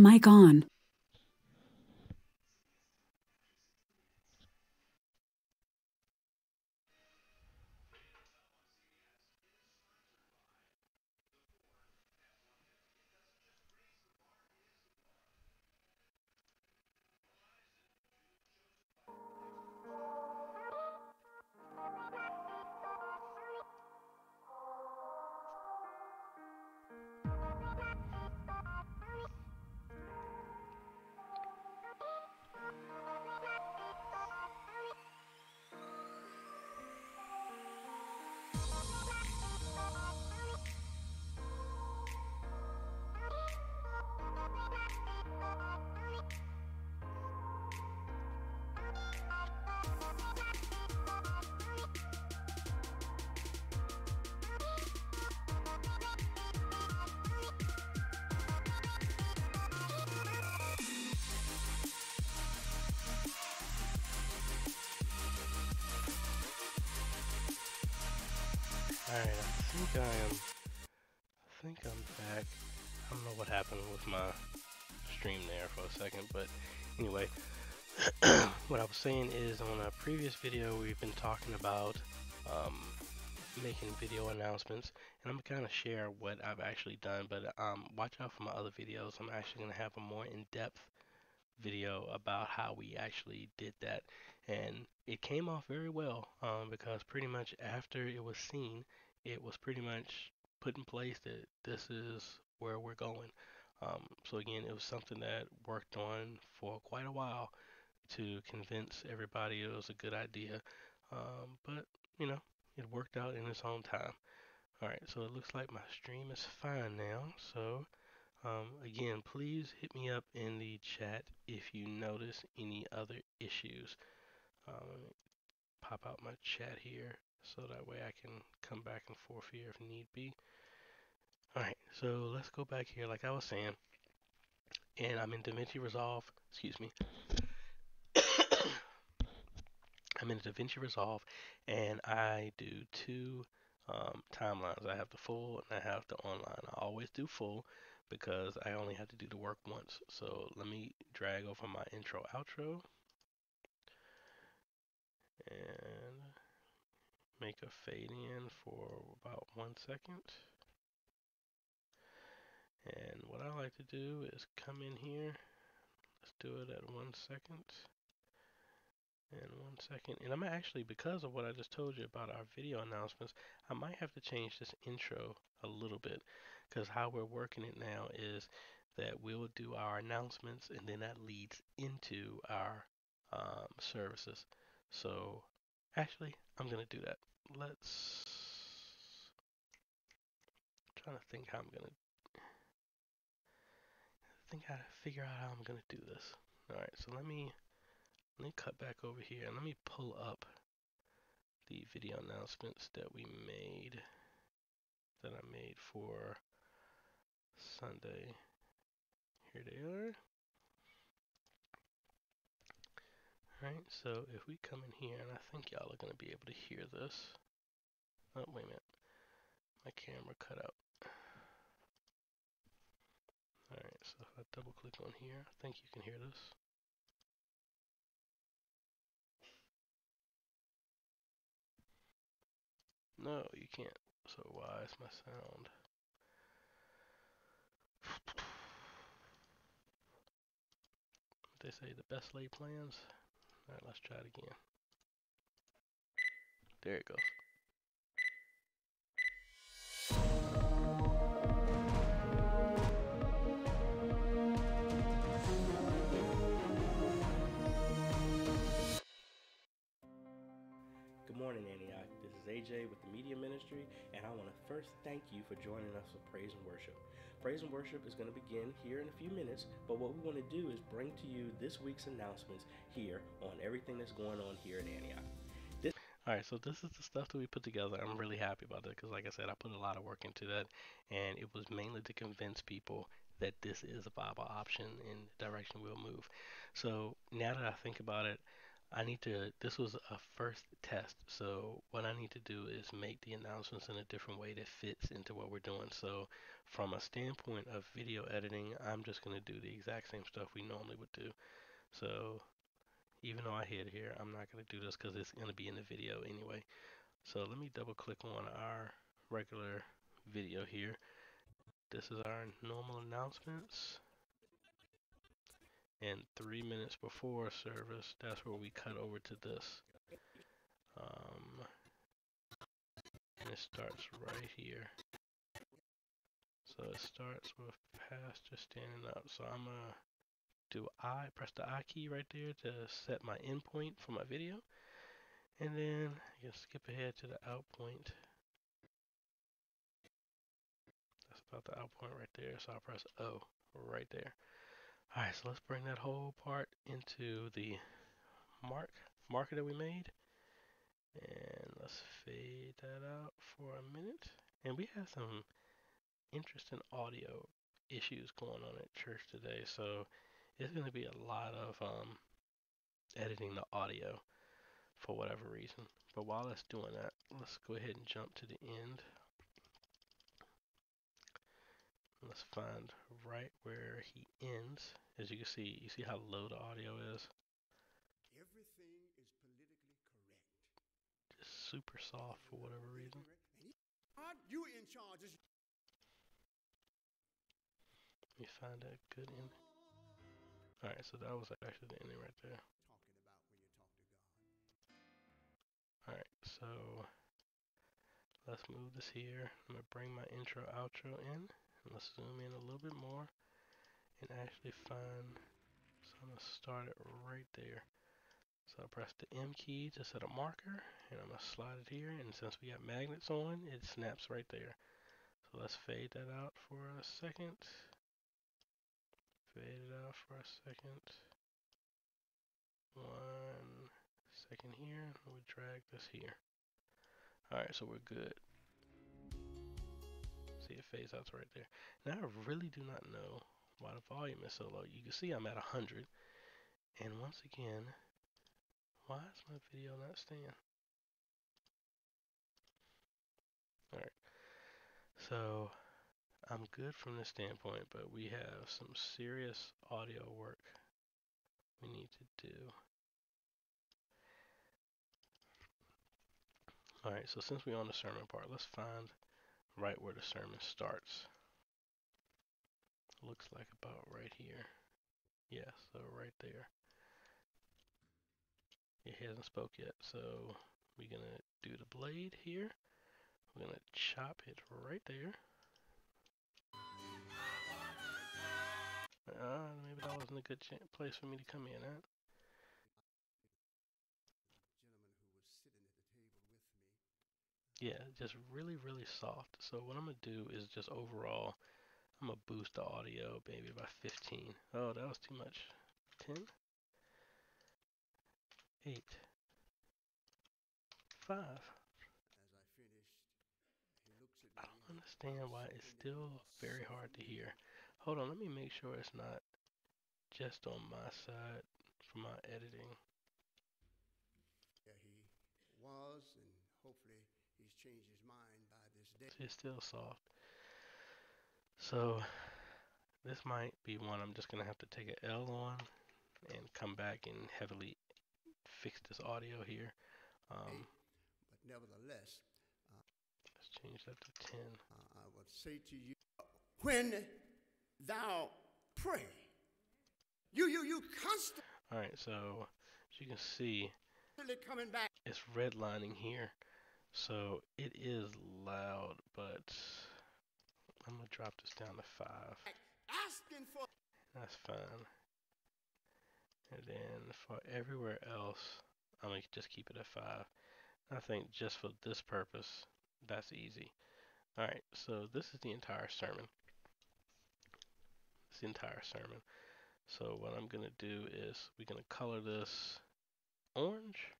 Mic on. Alright, I think I'm back. I don't know what happened with my stream there for a second, but anyway, what I was saying is on a previous video we've been talking about um, making video announcements, and I'm gonna kind of share what I've actually done, but watch out for my other videos. I'm actually gonna have a more in-depth video about how we actually did that, and it came off very well because pretty much after it was seen, it was pretty much put in place that this is where we're going. So again, it was something that worked on for quite a while to convince everybody it was a good idea, but you know, it worked out in its own time. All right, so it looks like my stream is fine now. So again, please hit me up in the chat if you notice any other issues. Let me pop out my chat here so that way I can come back and forth here if need be. Alright, so let's go back here like I was saying. And I'm in DaVinci Resolve, excuse me. I'm in DaVinci Resolve and I do two timelines. I have the full and I have the online. I always do full because I only have to do the work once. So let me drag over my intro outro and make a fade in for about 1 second. And what I like to do is come in here. Let's do it at 1 second and 1 second. And I'm actually, because of what I just told you about our video announcements, I might have to change this intro a little bit because how we're working it now is that we'll do our announcements and then that leads into our services. So actually, I'm going to do that. Let's trying to think how I'm going to think how to figure out how I'm going to do this. All right, so let me cut back over here and let me pull up the video announcements that we made, that I made for Sunday. Here they are. Alright, so if we come in here, and I think y'all are going to be able to hear this. Oh, wait a minute. My camera cut out. Alright, so if I double click on here, I think you can hear this. No, you can't. So why is my sound? They say the best laid plans. Alright, let's try it again. There it goes. Good morning, Antioch. This is AJ with the Media Ministry, and I want to first thank you for joining us for Praise and Worship. Praise and Worship is going to begin here in a few minutes, but what we want to do is bring to you this week's announcements here on everything that's going on here at Antioch. Alright, so this is the stuff that we put together. I'm really happy about that because, like I said, I put a lot of work into that, and it was mainly to convince people that this is a viable option in the direction we'll move. So now that I think about it, this was a first test, so what I need to do is make the announcements in a different way that fits into what we're doing. So from a standpoint of video editing, I'm just going to do the exact same stuff we normally would do. So even though I hit here, I'm not going to do this because it's going to be in the video anyway. So let me double click on our regular video here. This is our normal announcements. And 3 minutes before service, that's where we cut over to this. And it starts right here. So it starts with pastor standing up. So I'm gonna press the I key right there to set my endpoint for my video. And then I can skip ahead to the out point. That's about the out point right there. So I'll press O right there. Alright, so let's bring that whole part into the marker that we made. And let's fade that out for a minute. And we have some interesting audio issues going on at church today, so it's going to be a lot of editing the audio for whatever reason. But while it's doing that, let's go ahead and jump to the end. Let's find right where he ends. As you can see, you see how low the audio is? Everything is politically correct. Just super soft for whatever reason. You in charge. Let me find a good end. Alright, so that was actually the ending right there. Talking about when you talk to God. Alright, so let's move this here. I'm going to bring my intro outro in. And let's zoom in a little bit more and actually find, so I'm going to start it right there. So I press the M key to set a marker, and I'm going to slide it here, and since we got magnets on, it snaps right there. So let's fade that out for a second. Fade it out for a second. 1 second here, and we'll drag this here. Alright, so we're good. See, it fades out right there. Now I really do not know why the volume is so low. You can see I'm at 100. And once again, why is my video not staying? Alright, so I'm good from this standpoint, but we have some serious audio work we need to do. Alright, so since we're on the sermon part, let's find right where the sermon starts. Looks like about right here. Yeah, so right there. It hasn't spoke yet, so we're gonna do the blade here. We're gonna chop it right there. Maybe that wasn't a good place for me to come in at. Yeah, just really, really soft. So what I'm gonna do is just overall, I'm gonna boost the audio maybe by 15. Oh, that was too much. 10, 8, 5. I don't understand why it's still very hard to hear. Hold on, let me make sure it's not just on my side for my editing. Yeah, he was, and hopefully he's changed his mind by this day. See, it's still soft. So this might be one I'm just gonna have to take an L on and come back and heavily fix this audio here. But nevertheless, Let's change that to 10. I would say to you, when thou pray, you constantly. All right, so as you can see, Coming back. it's redlining here, so it is loud, but I'm gonna drop this down to 5. Asking for. That's fine. And then for everywhere else, I'm gonna just keep it at 5. I think just for this purpose, that's easy. All right, so this is the entire sermon. It's the entire sermon. So what I'm gonna do is we're gonna color this orange,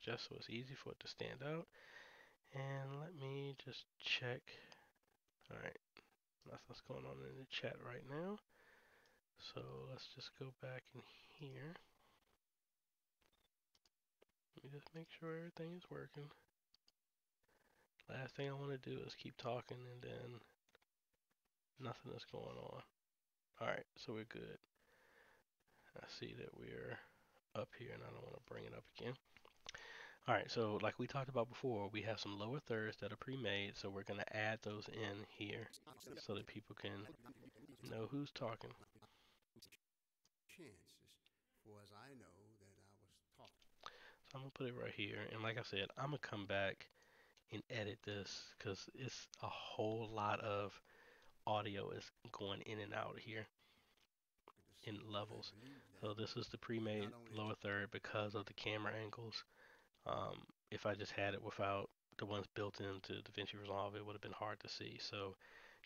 just so it's easy for it to stand out. And let me just check. All right, that's what's going on in the chat right now. So let's just go back in here. Let me just make sure everything is working. Last thing I want to do is keep talking and then nothing is going on. Alright, so we're good. I see that we're up here and I don't want to bring it up again. Alright, so like we talked about before, we have some lower thirds that are pre-made, so we're going to add those in here so that people can know who's talking. Chances, for as I know that I was talking. So I'm going to put it right here, and like I said, I'm going to come back and edit this because it's a whole lot of audio is going in and out here in levels. So this is the pre-made lower third because of the camera angles. If I just had it without the ones built into DaVinci Resolve, it would have been hard to see. So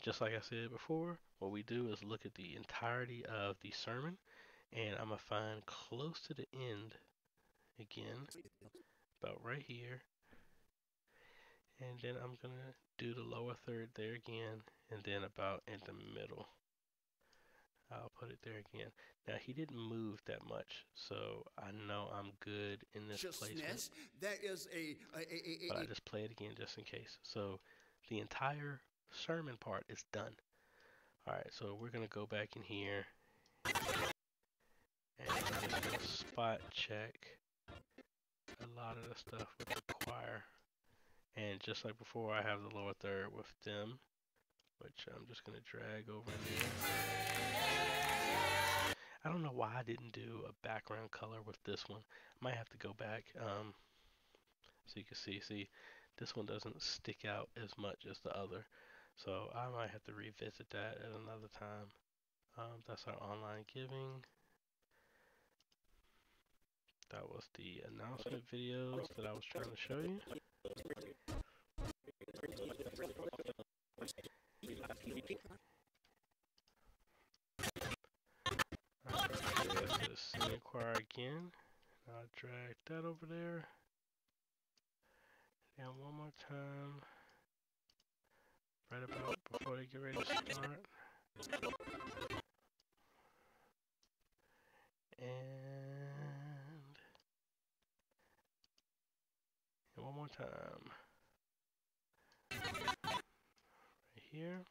just like I said before, what we do is look at the entirety of the sermon, and I'm going to find close to the end again, about right here, and then I'm going to do the lower third there again, and then about in the middle. I'll put it there again. Now he didn't move that much, so I know I'm good in this placement. That is But I just play it again just in case. So the entire sermon part is done. Alright, so we're gonna go back in here and I'm just gonna spot check a lot of the stuff with the choir. And just like before, I have the lower third with them, which I'm just gonna drag over in there. I don't know why I didn't do a background color with this one. I might have to go back so you can see this one doesn't stick out as much as the other. So I might have to revisit that at another time. That's our online giving. That was the announcement videos that I was trying to show you. There's the singing choir again. I'll drag that over there. And one more time. Right about before they get ready to start. And one more time. Right here.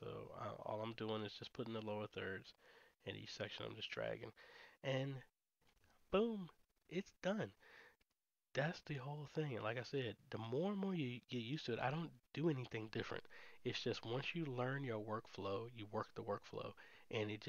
So all I'm doing is just putting the lower thirds in each section. I'm just dragging. And boom, it's done. That's the whole thing. And like I said, the more and more you get used to it, I don't do anything different. It's just once you learn your workflow, you work the workflow, and it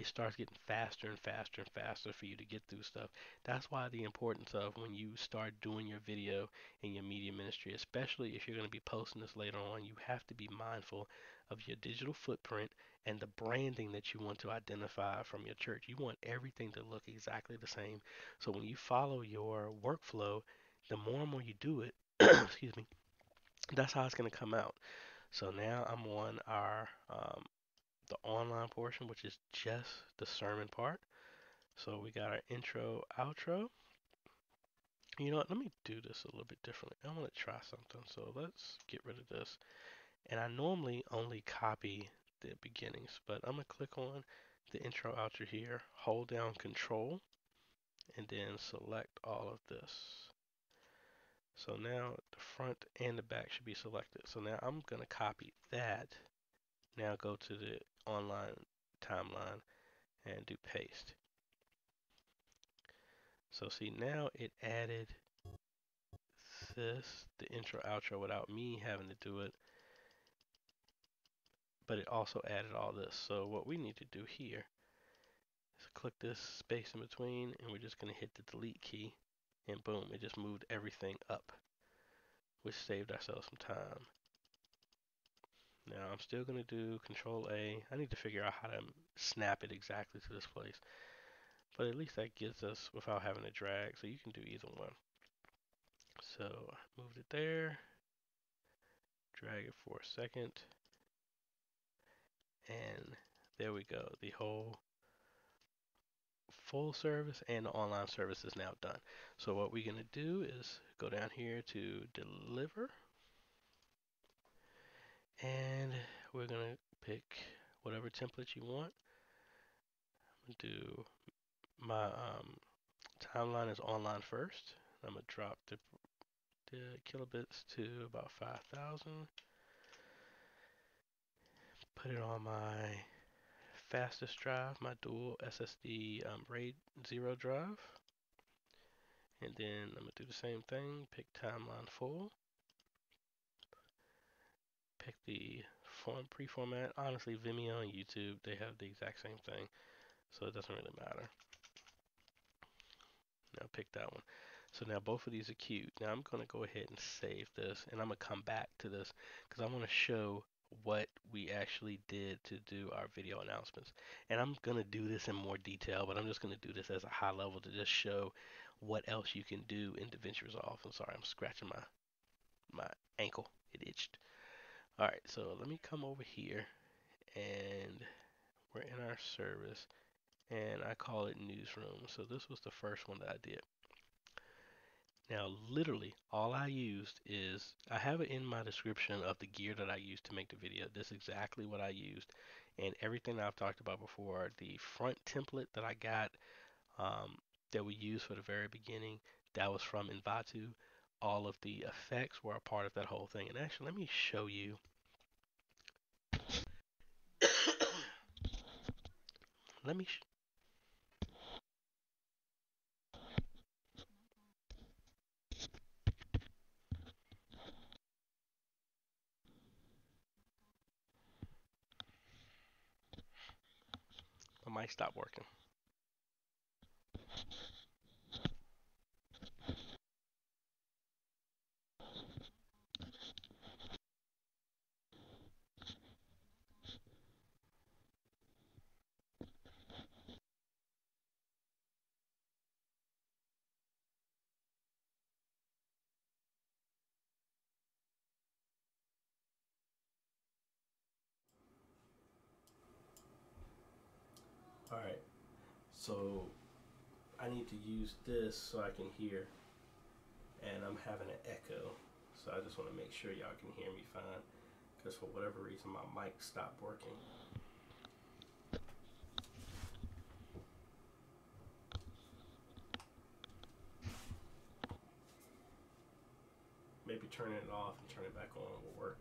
starts getting faster and faster and faster for you to get through stuff. That's why the importance of when you start doing your video in your media ministry, especially if you're going to be posting this later on, you have to be mindful of your digital footprint and the branding that you want to identify from your church. You want everything to look exactly the same. So when you follow your workflow, the more and more you do it, excuse me, that's how it's going to come out. So now I'm on our the online portion, which is just the sermon part. So we got our intro, outro. You know what? Let me do this a little bit differently. I want to try something. So let's get rid of this. And I normally only copy the beginnings, but I'm going to click on the intro, outro here, hold down control, and then select all of this. So now the front and the back should be selected. So now I'm going to copy that. Now go to the online timeline and do paste. So see, now it added this, the intro, outro, without me having to do it. But it also added all this. So what we need to do here is click this space in between, and we're just going to hit the delete key, and boom, it just moved everything up, which saved ourselves some time. Now I'm still going to do Control A. I need to figure out how to snap it exactly to this place. But at least that gets us without having to drag, so you can do either one. So I moved it there, drag it for a second, and there we go. The whole full service and the online service is now done. So what we're going to do is go down here to deliver, and we're going to pick whatever template you want. I'm going to do my timeline is online first. I'm gonna drop the kilobits to about 5,000. Put it on my fastest drive, my dual SSD RAID 0 drive. And then I'm gonna do the same thing, pick timeline full. Pick the pre-format. Honestly, Vimeo and YouTube, they have the exact same thing, so it doesn't really matter. Now pick that one. So now both of these are queued. Now I'm going to go ahead and save this, and I'm going to come back to this because I want to show what we actually did to do our video announcements. And I'm going to do this in more detail, but I'm just going to do this as a high level to just show what else you can do in DaVinci Resolve. I'm sorry, I'm scratching my ankle. It itched. Alright, so let me come over here, and we're in our service, and I call it Newsroom. So this was the first one that I did. Now, literally, all I used is, I have it in my description of the gear that I used to make the video. This is exactly what I used, and everything that I've talked about before. The front template that I got, that we used for the very beginning, that was from Envato. All of the effects were a part of that whole thing. And actually, let me show you. Let me my mic stopped working. Alright, so I need to use this so I can hear, and I'm having an echo, so I just want to make sure y'all can hear me fine, because for whatever reason my mic stopped working. Maybe turning it off and turn it back on will work.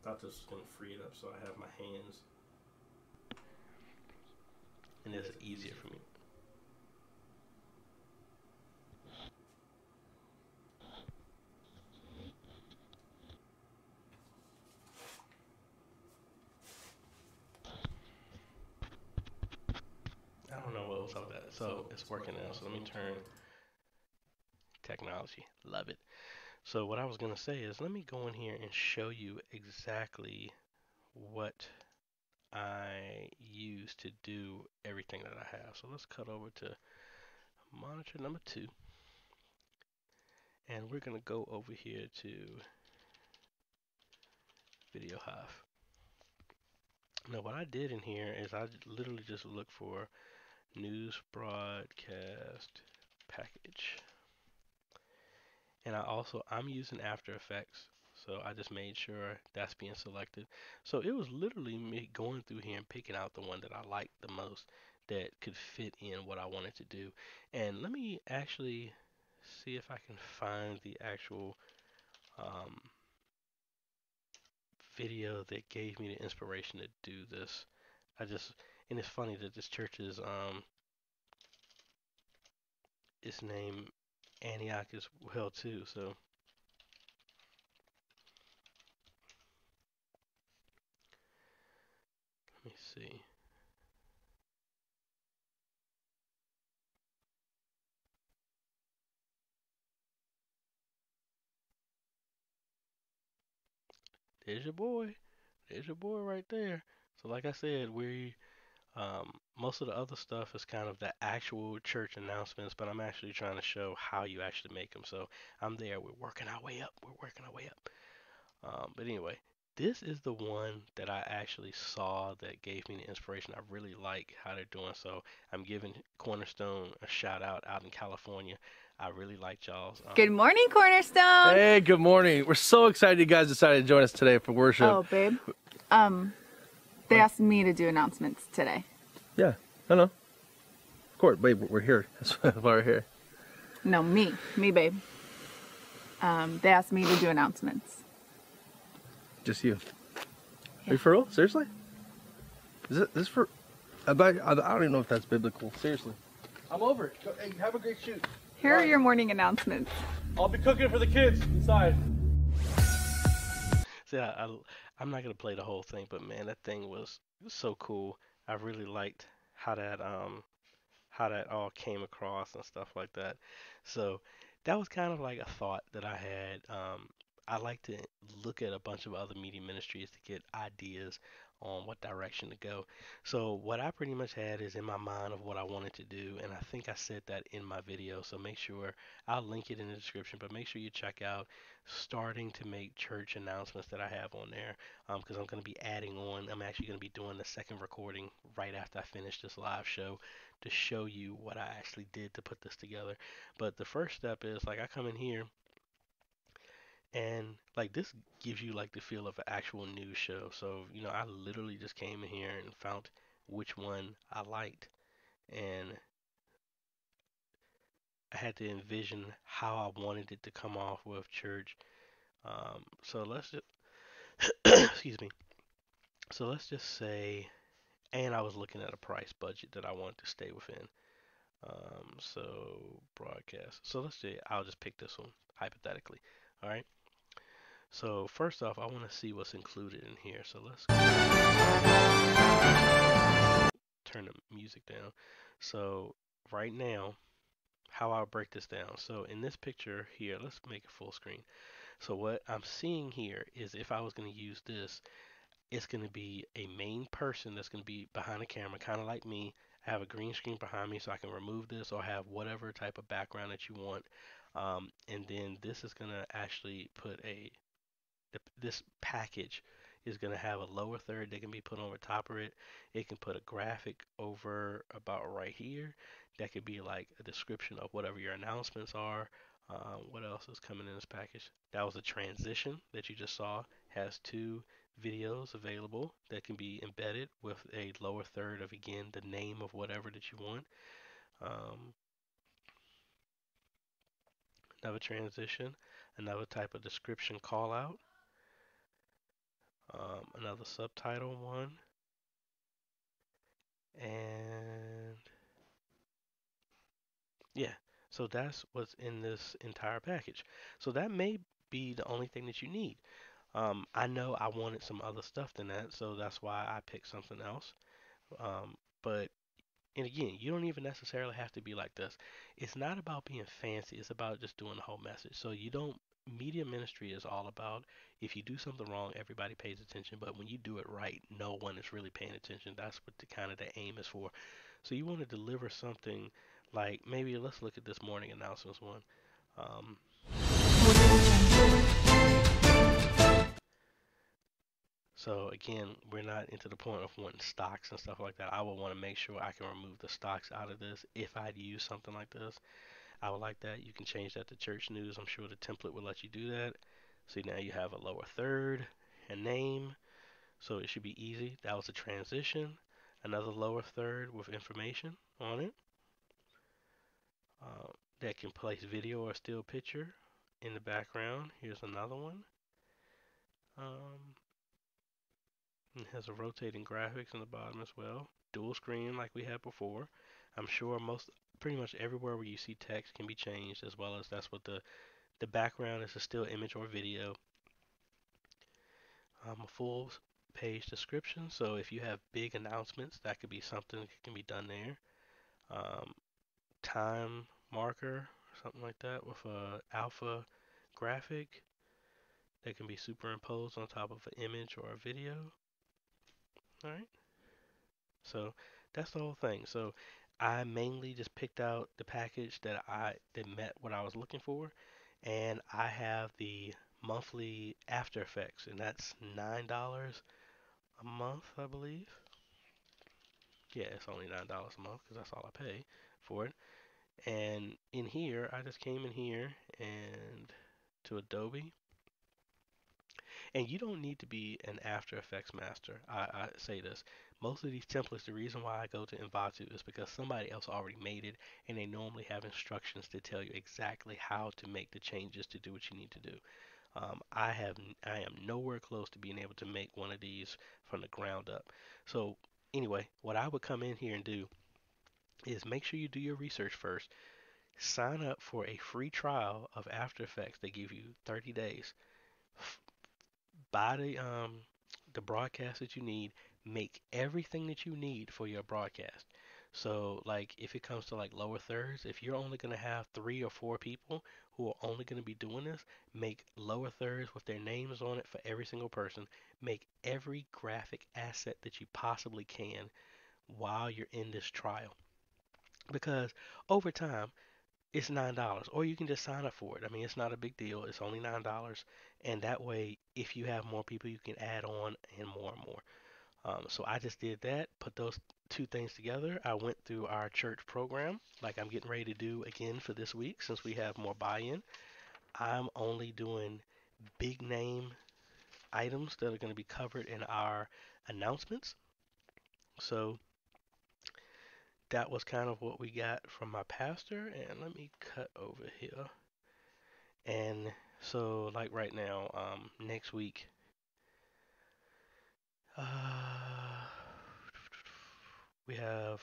Thought this was going to free it up so I have my hands, and it's easier for me. I don't know what was up with that. So it's working now. So let me turn technology. Love it. So what I was going to say is, let me go in here and show you exactly what I use to do everything that I have. So let's cut over to monitor number 2. And we're going to go over here to Video Hive. Now what I did in here is I literally just looked for news broadcast package. And I'm using After Effects, so I just made sure that's being selected. So it was literally me going through here and picking out the one that I liked the most that could fit in what I wanted to do. And let me actually see if I can find the actual video that gave me the inspiration to do this. And it's funny that this church is its name Antioch as well too, so let me see. There's your boy. There's your boy right there. So like I said, most of the other stuff is kind of the actual church announcements, but I'm actually trying to show how you actually make them. So I'm there. We're working our way up. We're working our way up. But anyway, this is the one that I actually saw that gave me the inspiration. I really like how they're doing. So I'm giving Cornerstone a shout out in California. I really like y'all's. Good morning, Cornerstone. Hey, good morning. We're so excited you guys decided to join us today for worship. Oh, babe. They asked me to do announcements today. Yeah, I know. record. Babe, we're here. That's why we're here. No, me, babe. They asked me to do announcements. Just you. Yeah. Are you for real? Seriously? Is this for? I don't even know if that's biblical. Seriously. I'm over it. Hey, have a great shoot. Here are your morning announcements. I'll be cooking for the kids inside. See, I'm not gonna play the whole thing, but man, that thing was so cool. I really liked how that all came across and stuff like that. So that was kind of like a thought that I had. I like to look at a bunch of other media ministries to get ideas on what direction to go. So what I pretty much had is in my mind of what I wanted to do, and I think I said that in my video. So make sure I'll link it in the description, but make sure you check out starting to make church announcements that I have on there because I'm going to be adding on. I'm actually going to be doing the second recording right after I finish this live show to show you what I actually did to put this together. But the first step is like I come in here and like this gives you like the feel of an actual news show. So, I literally just came in here and found which one I liked. And I had to envision how I wanted it to come off with church. So let's just, excuse me. So let's just say, and I was looking at a price budget that I wanted to stay within. So broadcast. So let's see. I'll just pick this one hypothetically. All right. So first off, I want to see what's included in here. So let's turn the music down. So right now, how I'll break this down. So in this picture here, let's make it full screen. So what I'm seeing here is if I was going to use this, it's going to be a main person that's going to be behind the camera, kind of like me. I have a green screen behind me so I can remove this or have whatever type of background that you want. And then this is going to actually put this package is going to have a lower third that can be put over top of it. It can put a graphic over about right here. That could be like a description of whatever your announcements are. What else is coming in this package? That was a transition that you just saw. Has two videos available that can be embedded with a lower third of, again, the name of whatever that you want. Another transition, another type of description call out, another subtitle one, and yeah, so that's what's in this entire package. So that may be the only thing that you need. I know I wanted some other stuff than that, so that's why I picked something else. But and again, you don't even necessarily have to be like this. It's not about being fancy. It's about just doing the whole message. So you don't. Media ministry is all about if you do something wrong, everybody pays attention. But when you do it right, no one is really paying attention. That's what the kind of the aim is for. So you want to deliver something like maybe let's look at this morning announcements one. Um, So again, we're not into the point of wanting stocks and stuff like that. I would want to make sure I can remove the stocks out of this if I'd use something like this. I would like that. You can change that to church news. I'm sure the template will let you do that. So now you have a lower third and name. So it should be easy. That was a transition. Another lower third with information on it. That can place video or still picture in the background. Here's another one. It has a rotating graphics in the bottom as well. Dual screen like we had before. I'm sure pretty much everywhere where you see text can be changed, as well as that's what the background is, a still image or video. A full page description. So if you have big announcements, that could be something that can be done there. Time marker, something like that, with a alpha graphic that can be superimposed on top of an image or a video. All right. So that's the whole thing. So I mainly just picked out the package that met what I was looking for, and I have the monthly After Effects, and that's $9 a month, I believe. Yeah, it's only $9 a month because that's all I pay for it. And in here, I just came in here and to Adobe, And you don't need to be an After Effects master. I say this. Most of these templates, the reason why I go to Envato is because somebody else already made it, and they normally have instructions to tell you exactly how to make the changes to do what you need to do. I am nowhere close to being able to make one of these from the ground up. So anyway, what I would come in here and do is make sure you do your research first. Sign up for a free trial of After Effects. They give you 30 days. Buy the broadcast that you need. Make everything that you need for your broadcast. So like if it comes to like lower thirds, if you're only gonna have 3 or 4 people who are only gonna be doing this, make lower thirds with their names on it for every single person. Make every graphic asset that you possibly can while you're in this trial. Because over time, it's $9, or you can just sign up for it. I mean, it's not a big deal. It's only $9, and that way, if you have more people, you can add on and more and more. So I just did that, put those two things together. I went through our church program, like I'm getting ready to do again for this week, since we have more buy-in. I'm only doing big name items that are going to be covered in our announcements. So that was kind of what we got from my pastor. And let me cut over here. And so, like right now, next week, uh, we have,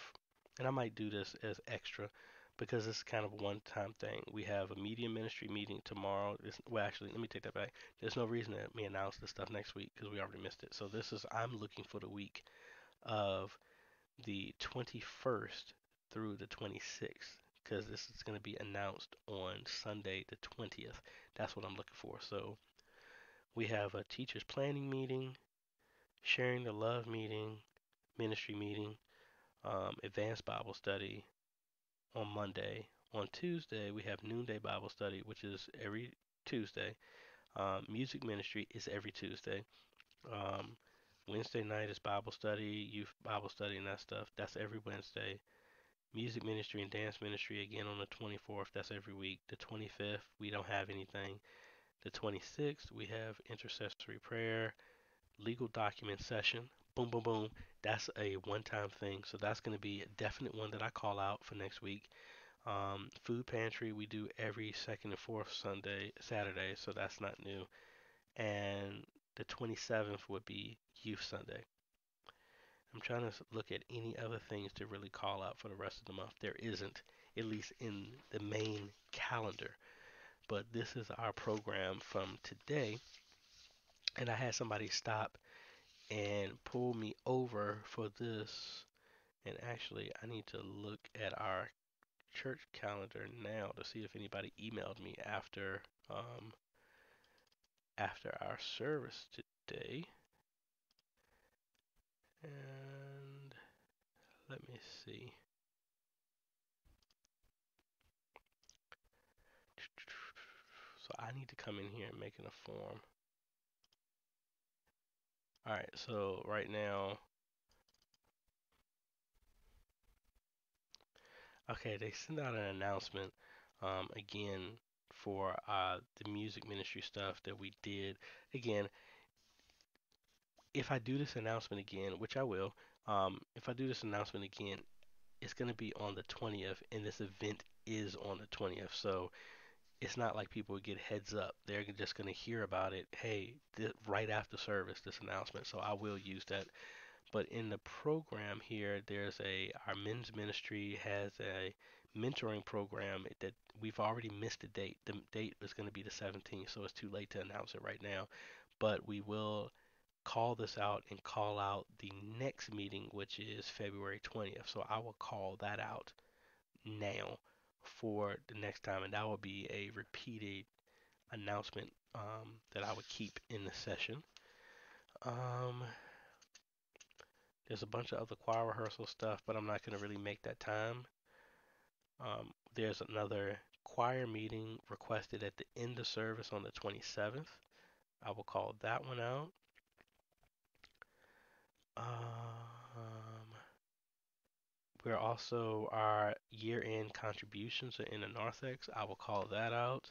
and I might do this as extra because it's kind of a one-time thing. We have a media ministry meeting tomorrow. Well, actually, let me take that back. There's no reason that me announce this stuff next week because we already missed it. So I'm looking for the week of the 21st through the 26th because this is going to be announced on Sunday the 20th. That's what I'm looking for. So we have a teachers planning meeting, sharing the love meeting, ministry meeting, advanced Bible study on Monday. On Tuesday, we have noonday Bible study, which is every Tuesday. Music ministry is every Tuesday. Um, Wednesday night is Bible study, youth Bible study, and that stuff. That's every Wednesday. Music ministry and dance ministry again on the 24th. That's every week. The 25th, we don't have anything. The 26th, we have intercessory prayer, legal document session. Boom, boom, boom. That's a one-time thing. So that's going to be a definite one that I call out for next week. Food pantry, we do every second and fourth Saturday. So that's not new. And the 27th would be Youth Sunday. I'm trying to look at any other things to really call out for the rest of the month. There isn't, at least in the main calendar. But this is our program from today. And I had somebody stop and pull me over for this. And actually, I need to look at our church calendar now to see if anybody emailed me after our service today. And let me see. So I need to come in here and make an a form. Alright, so right now, okay, they sent out an announcement again for the music ministry stuff that we did. Again, if I do this announcement again, which I will, if I do this announcement again, it's going to be on the 20th, and this event is on the 20th. So it's not like people would get heads up. They're just going to hear about it, hey, right after service, this announcement. So I will use that. But in the program here, our men's ministry has a mentoring program that we've already missed the date. The date is going to be the 17th, so it's too late to announce it right now. But we will call this out and call out the next meeting, which is February 20th. So I will call that out now for the next time, and that will be a repeated announcement that I would keep in the session. There's a bunch of other choir rehearsal stuff, but I'm not going to really make that time. There's another choir meeting requested at the end of service on the 27th. I will call that one out. We're also, our year-end contributions are in the narthex. I will call that out.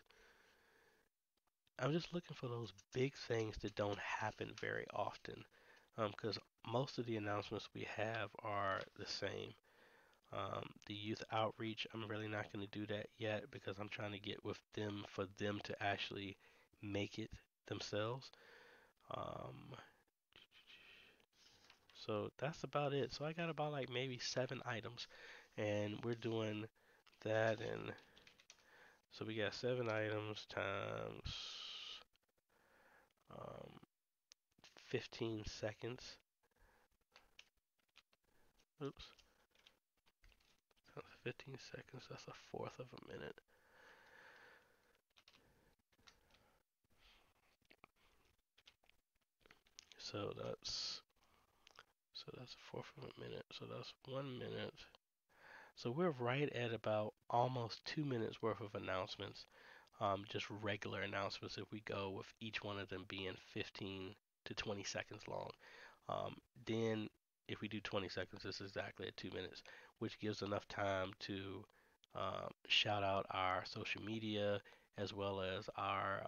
I'm just looking for those big things that don't happen very often. Because most of the announcements we have are the same. The youth outreach, I'm really not going to do that yet because I'm trying to get with them for them to actually make it themselves. Um, so that's about it. So I got about like maybe 7 items, and we're doing that. And so we got 7 items times um, 15 seconds. Oops, 15 seconds. That's a fourth of a minute. So that's a fourth of a minute. So that's 1 minute. So we're right at about almost 2 minutes worth of announcements, just regular announcements if we go with each one of them being 15 to 20 seconds long. Then if we do 20 seconds, this is exactly at 2 minutes, which gives enough time to shout out our social media as well as our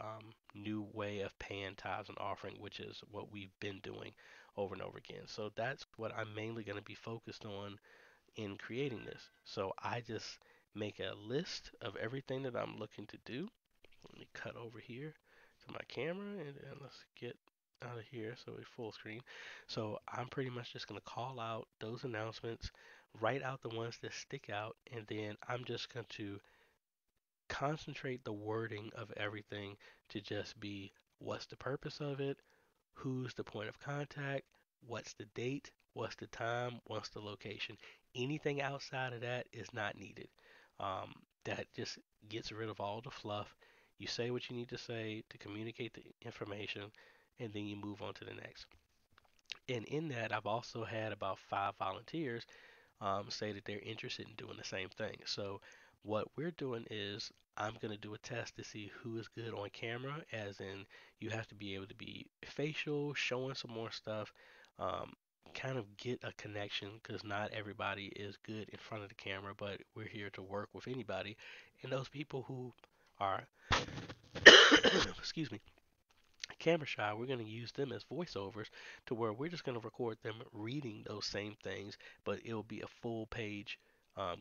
new way of paying tithes and offering, which is what we've been doing over and over again. So that's what I'm mainly going to be focused on in creating this. So I just make a list of everything that I'm looking to do. Let me cut over here to my camera and then let's get out of here so we full screen. So I'm pretty much just going to call out those announcements, write out the ones that stick out, and then I'm just going to concentrate the wording of everything to just be what's the purpose of it, who's the point of contact, what's the date, what's the time, what's the location. Anything outside of that is not needed. That just gets rid of all the fluff. You say what you need to say to communicate the information, and then you move on to the next. And in that, I've also had about 5 volunteers say that they're interested in doing the same thing. So what we're doing is I'm going to do a test to see who is good on camera, as in you have to be able to be facial, showing some more stuff, um, kind of get a connection because not everybody is good in front of the camera, but we're here to work with anybody. And those people who are, excuse me, camera shy, we're going to use them as voiceovers to where we're just going to record them reading those same things, but it'll be a full page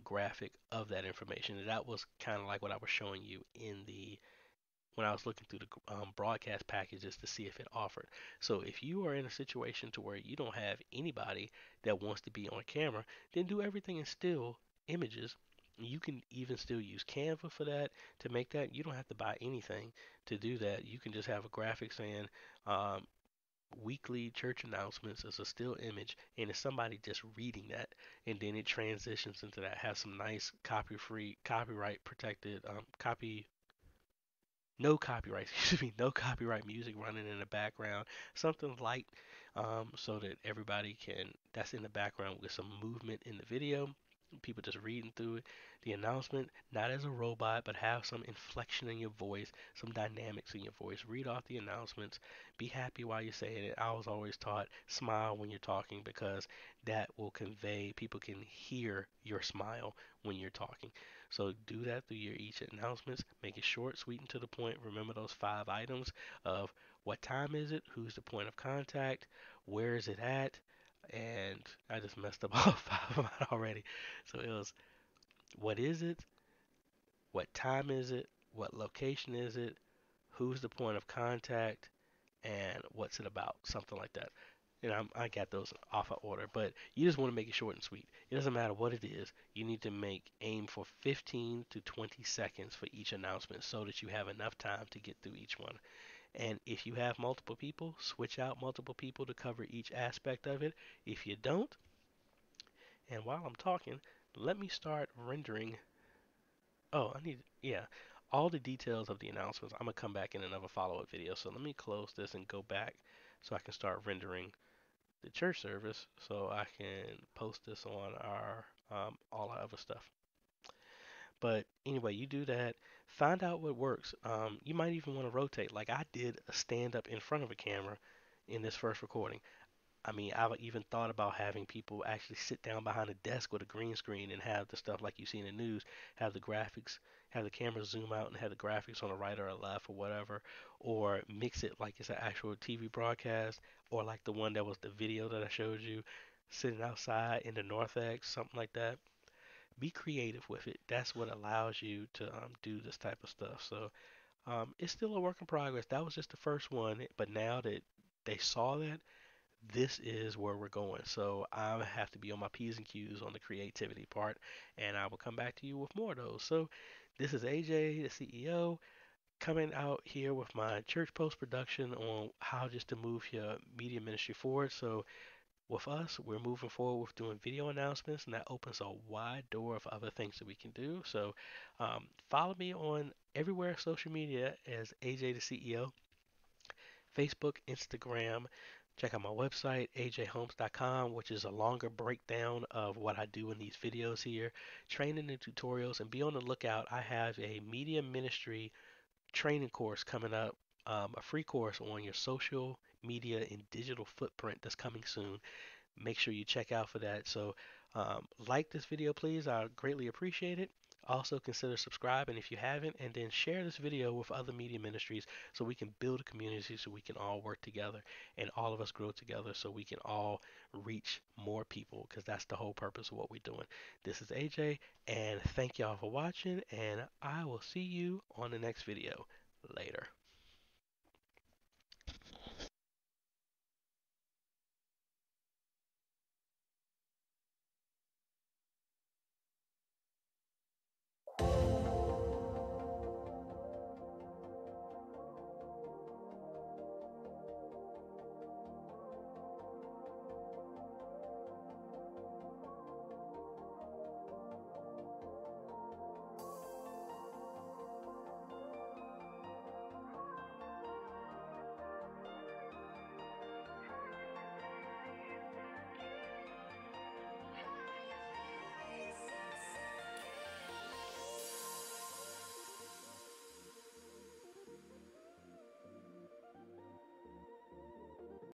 graphic of that information. And that was kind of like what I was showing you in the when I was looking through the broadcast packages to see if it offered. So if you are in a situation to where you don't have anybody that wants to be on camera, then do everything in still images. You can even still use Canva for that to make that. You don't have to buy anything to do that. You can just have a graphic saying um, weekly church announcements as a still image, and it's somebody just reading that, and then it transitions into that. Have some nice copyright protected, no copyright, excuse me, no copyright music running in the background, something light, so that everybody can, that's in the background with some movement in the video, people just reading through it, the announcement, not as a robot, but have some inflection in your voice, some dynamics in your voice, read off the announcements, be happy while you're saying it. I was always taught smile when you're talking because that will convey, people can hear your smile when you're talking. So do that through your each announcements. Make it short, sweet, and to the point. Remember those 5 items of what time is it, who's the point of contact, where is it at, and I just messed up all 5 of them already. So it was what is it, what time is it, what location is it, who's the point of contact, and what's it about, something like that. I got those off of order, but you just want to make it short and sweet. It doesn't matter what it is. You need to aim for 15 to 20 seconds for each announcement so that you have enough time to get through each one. And if you have multiple people, switch out multiple people to cover each aspect of it. If you don't, and while I'm talking, let me start rendering. Oh, yeah, all the details of the announcements. I'm gonna come back in another follow-up video. So let me close this and go back so I can start rendering the church service so I can post this on our all our other stuff. But anyway, you do that. Find out what works. You might even want to rotate. Like I did a stand up in front of a camera in this first recording. I mean, I've even thought about having people actually sit down behind a desk with a green screen and have the stuff like you see in the news, have the graphics, have the camera zoom out and have the graphics on the right or the left or whatever, or mix it like it's an actual TV broadcast, or like the one that was the video that I showed you, sitting outside in the Northex, something like that. Be creative with it. That's what allows you to do this type of stuff. So it's still a work in progress. That was just the first one, but now that they saw that, this is where we're going. So I have to be on my P's and Q's on the creativity part, and I will come back to you with more of those. So this is AJ, the CEO, coming out here with my church post production on how just to move your media ministry forward. So with us, we're moving forward with doing video announcements, and that opens a wide door of other things that we can do. So follow me on everywhere social media as AJ the CEO, Facebook, Instagram. Check out my website, ajhomes.com, which is a longer breakdown of what I do in these videos here, training and tutorials. And be on the lookout. I have a media ministry training course coming up, a free course on your social media and digital footprint that's coming soon. Make sure you check out for that. So, like this video, please. I greatly appreciate it. Also, consider subscribing if you haven't, and then share this video with other media ministries so we can build a community so we can all work together and all of us grow together so we can all reach more people because that's the whole purpose of what we're doing. This is AJ, and thank y'all for watching, and I will see you on the next video. Later.